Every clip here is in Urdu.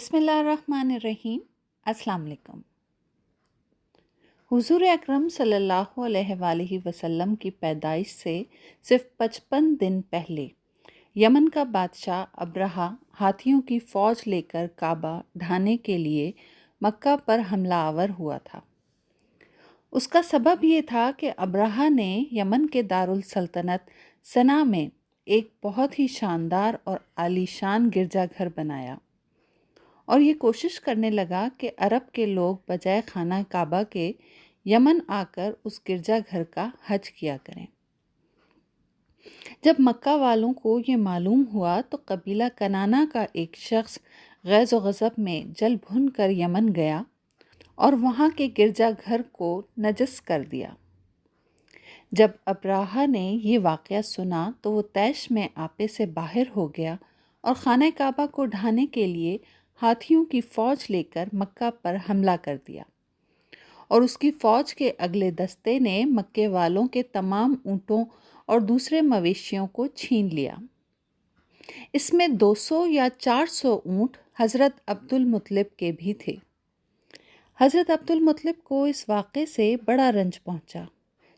بسم اللہ الرحمن الرحیم۔ السلام علیکم۔ حضور اکرم صلی اللہ علیہ وآلہ وسلم کی پیدائش سے صرف 55 دن پہلے یمن کا بادشاہ ابرہہ ہاتھیوں کی فوج لے کر کعبہ ڈھانے کے لیے مکہ پر حملہ آور ہوا تھا۔ اس کا سبب یہ تھا کہ ابرہہ نے یمن کے دارالسلطنت صنعا میں ایک بہت ہی شاندار اور عالیشان گرجا گھر بنایا اور یہ کوشش کرنے لگا کہ عرب کے لوگ بجائے خانہ کعبہ کے یمن آ کر اس گرجا گھر کا حج کیا کریں۔ جب مکہ والوں کو یہ معلوم ہوا تو قبیلہ کنانہ کا ایک شخص غیظ و غضب میں جل بھن کر یمن گیا اور وہاں کے گرجا گھر کو نجس کر دیا۔ جب ابرہہ نے یہ واقعہ سنا تو وہ طیش میں آپے سے باہر ہو گیا اور خانہ کعبہ کو ڈھانے کے لیے ہاتھیوں کی فوج لے کر مکہ پر حملہ کر دیا، اور اس کی فوج کے اگلے دستے نے مکے والوں کے تمام اونٹوں اور دوسرے مویشیوں کو چھین لیا۔ اس میں 200 یا 400 اونٹ حضرت عبد المطلب کے بھی تھے۔ حضرت عبد المطلب کو اس واقعے سے بڑا رنج پہنچا،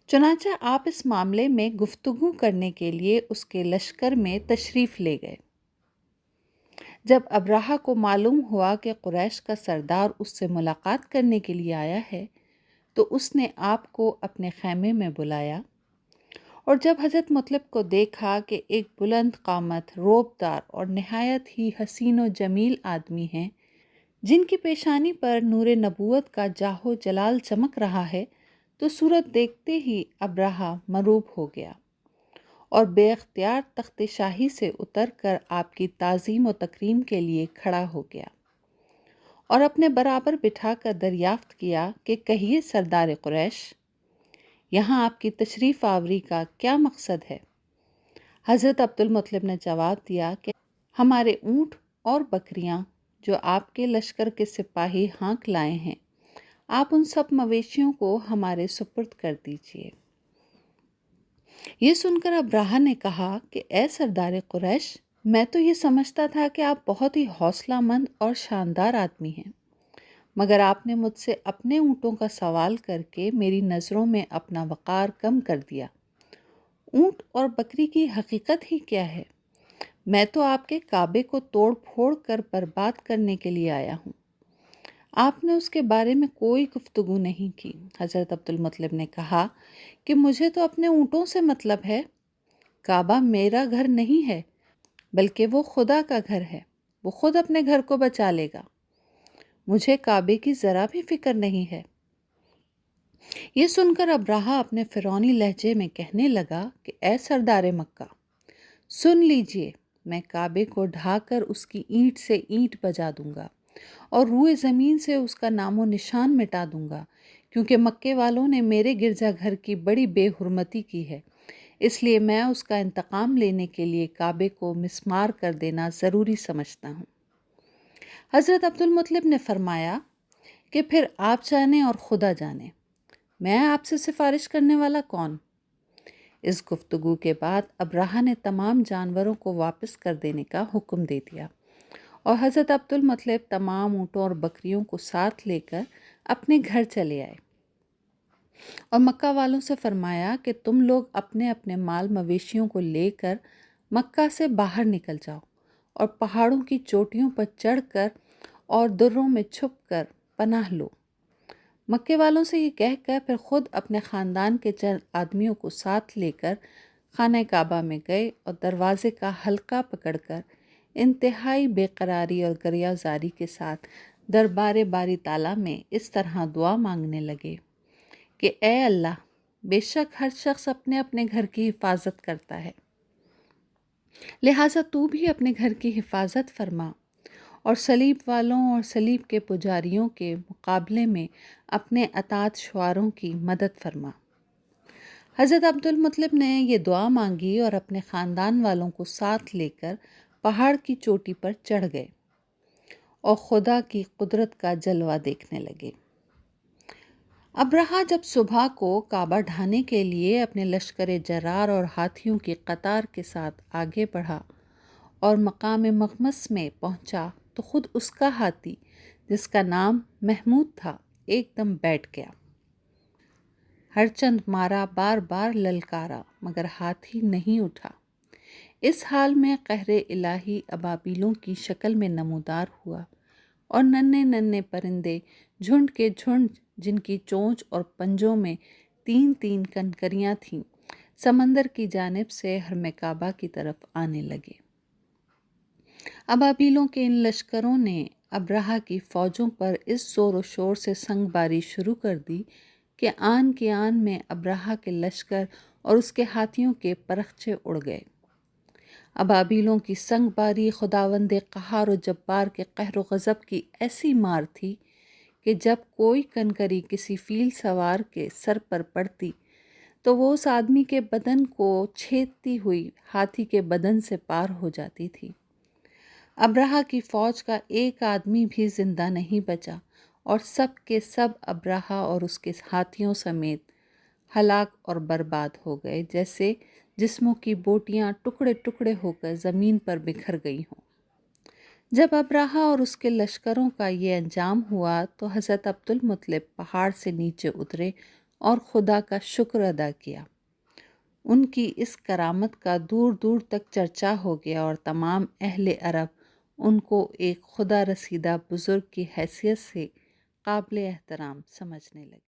چنانچہ آپ اس معاملے میں گفتگو کرنے کے لیے اس کے لشکر میں تشریف لے گئے۔ جب ابرہہ کو معلوم ہوا کہ قریش کا سردار اس سے ملاقات کرنے کے لیے آیا ہے تو اس نے آپ کو اپنے خیمے میں بلایا، اور جب حضرت مطلب کو دیکھا کہ ایک بلند قامت، روبدار اور نہایت ہی حسین و جمیل آدمی ہیں جن کی پیشانی پر نور نبوت کا جاہ و جلال چمک رہا ہے، تو صورت دیکھتے ہی ابرہہ مروب ہو گیا اور بے اختیار تخت شاہی سے اتر کر آپ کی تعظیم و تکریم کے لیے کھڑا ہو گیا اور اپنے برابر بٹھا کر دریافت کیا کہ کہیے سردار قریش، یہاں آپ کی تشریف آوری کا کیا مقصد ہے؟ حضرت عبد المطلب نے جواب دیا کہ ہمارے اونٹ اور بکریاں جو آپ کے لشکر کے سپاہی ہانک لائے ہیں، آپ ان سب مویشیوں کو ہمارے سپرد کر دیجیے۔ یہ سن کر ابرہہ نے کہا کہ اے سردار قریش، میں تو یہ سمجھتا تھا کہ آپ بہت ہی حوصلہ مند اور شاندار آدمی ہیں، مگر آپ نے مجھ سے اپنے اونٹوں کا سوال کر کے میری نظروں میں اپنا وقار کم کر دیا۔ اونٹ اور بکری کی حقیقت ہی کیا ہے؟ میں تو آپ کے کعبے کو توڑ پھوڑ کر برباد کرنے کے لیے آیا ہوں۔ آپ نے اس کے بارے میں کوئی گفتگو نہیں کی۔ حضرت عبد المطلب نے کہا کہ مجھے تو اپنے اونٹوں سے مطلب ہے، کعبہ میرا گھر نہیں ہے بلکہ وہ خدا کا گھر ہے، وہ خود اپنے گھر کو بچا لے گا، مجھے کعبے کی ذرا بھی فکر نہیں ہے۔ یہ سن کر ابرہہ اپنے فرعونی لہجے میں کہنے لگا کہ اے سردار مکہ، سن لیجئے، میں کعبے کو ڈھا کر اس کی اینٹ سے اینٹ بجا دوں گا اور روئے زمین سے اس کا نام و نشان مٹا دوں گا، کیونکہ مکے والوں نے میرے گرجا گھر کی بڑی بے حرمتی کی ہے، اس لیے میں اس کا انتقام لینے کے لیے کعبے کو مسمار کر دینا ضروری سمجھتا ہوں۔ حضرت عبد المطلب نے فرمایا کہ پھر آپ جانیں اور خدا جانے، میں آپ سے سفارش کرنے والا کون؟ اس گفتگو کے بعد ابرہہ نے تمام جانوروں کو واپس کر دینے کا حکم دے دیا اور حضرت عبد المطلب تمام اونٹوں اور بکریوں کو ساتھ لے کر اپنے گھر چلے آئے اور مکہ والوں سے فرمایا کہ تم لوگ اپنے اپنے مال مویشیوں کو لے کر مکہ سے باہر نکل جاؤ اور پہاڑوں کی چوٹیوں پر چڑھ کر اور دروں میں چھپ کر پناہ لو۔ مکے والوں سے یہ کہہ کر پھر خود اپنے خاندان کے چند آدمیوں کو ساتھ لے کر خانہ کعبہ میں گئے اور دروازے کا حلقہ پکڑ کر انتہائی بے قراری اور گریہ زاری کے ساتھ دربار باری تعالیٰ میں اس طرح دعا مانگنے لگے کہ اے اللہ، بے شک ہر شخص اپنے اپنے گھر کی حفاظت کرتا ہے، لہٰذا تو بھی اپنے گھر کی حفاظت فرما اور صلیب والوں اور صلیب کے پجاریوں کے مقابلے میں اپنے اطاعت شعاروں کی مدد فرما۔ حضرت عبد المطلب نے یہ دعا مانگی اور اپنے خاندان والوں کو ساتھ لے کر پہاڑ کی چوٹی پر چڑھ گئے اور خدا کی قدرت کا جلوہ دیکھنے لگے۔ ابرہہ جب صبح کو کعبہ ڈھانے کے لیے اپنے لشکر جرار اور ہاتھیوں کی قطار کے ساتھ آگے بڑھا اور مقام مغمس میں پہنچا تو خود اس کا ہاتھی جس کا نام محمود تھا ایک دم بیٹھ گیا۔ ہر چند مارا، بار بار للکارا، مگر ہاتھی نہیں اٹھا۔ اس حال میں قہر الہی ابابیلوں کی شکل میں نمودار ہوا اور ننھے ننھے پرندے جھنڈ کے جھنڈ جن کی چونچ اور پنجوں میں 3 کنکریاں تھیں سمندر کی جانب سے حرم کعبہ کی طرف آنے لگے۔ ابابیلوں کے ان لشکروں نے ابرہہ کی فوجوں پر اس زور و شور سے سنگ باری شروع کر دی کہ آن کی آن میں ابرہہ کے لشکر اور اس کے ہاتھیوں کے پرخچے اڑ گئے۔ ابابیلوں کی سنگ باری خداوند قہار و جبار کے قہر و غضب کی ایسی مار تھی کہ جب کوئی کنکری کسی فیل سوار کے سر پر پڑتی تو وہ اس آدمی کے بدن کو چھیدتی ہوئی ہاتھی کے بدن سے پار ہو جاتی تھی۔ ابرہہ کی فوج کا ایک آدمی بھی زندہ نہیں بچا اور سب کے سب ابرہہ اور اس کے ہاتھیوں سمیت ہلاک اور برباد ہو گئے، جیسے جسموں کی بوٹیاں ٹکڑے ٹکڑے ہو کر زمین پر بکھر گئی ہوں۔ جب ابرہہ اور اس کے لشکروں کا یہ انجام ہوا تو حضرت عبدالمطلب پہاڑ سے نیچے اترے اور خدا کا شکر ادا کیا۔ ان کی اس کرامت کا دور دور تک چرچا ہو گیا اور تمام اہل عرب ان کو ایک خدا رسیدہ بزرگ کی حیثیت سے قابل احترام سمجھنے لگے۔